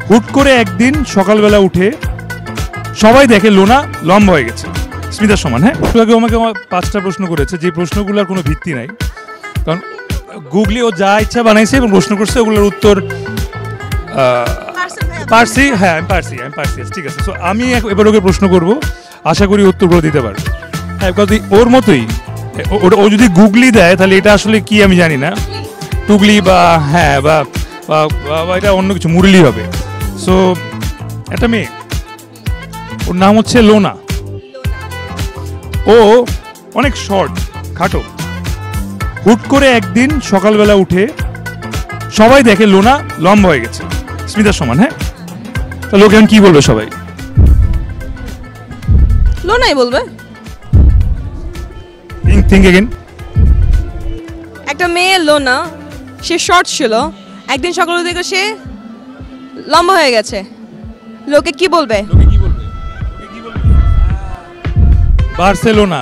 হুট করে একদিন সকালবেলা উঠে সবাই দেখে লোনা লম্বা হয়ে গেছে স্মিতার সমান। হ্যাঁ, আগে আমাকে 5টা প্রশ্ন করেছে, যে প্রশ্নগুলোর কোনো ভিত্তি নাই, কারণ গুগলি ও যা ইচ্ছা বানাইছে এবং প্রশ্ন করছে, ওগুলোর উত্তর পারছি। হ্যাঁ, আমি পারছি। ঠিক আছে, সো আমি এবার ওকে প্রশ্ন করব, আশা করি উত্তরগুলো দিতে পারবে। হ্যাঁ, ওর মতোই ও যদি গুগলি দেয় তাহলে এটা আসলে কি আমি জানি না, টুগলি বা হ্যাঁ বা এটা অন্য কিছু, মুরলি হবে। সো একটা মেয়ে, ওর নাম হচ্ছে লোনা। ও অনেক শর্ট, খাটো। হুট করে একদিন সকালবেলা উঠে সবাই দেখে লোনা লম্বা হয়ে গেছে স্মিতার সমান। হ্যাঁ, তো লোক এখন কি বলবে? সবাই লোনাই বলবে। Think again. একটা মেয়ে লোনা, সে শর্ট ছিল, একদিন সকালে দেখে সে লম্বা হয়ে গেছে, লোকে কি বলবে? বার্সেলোনা।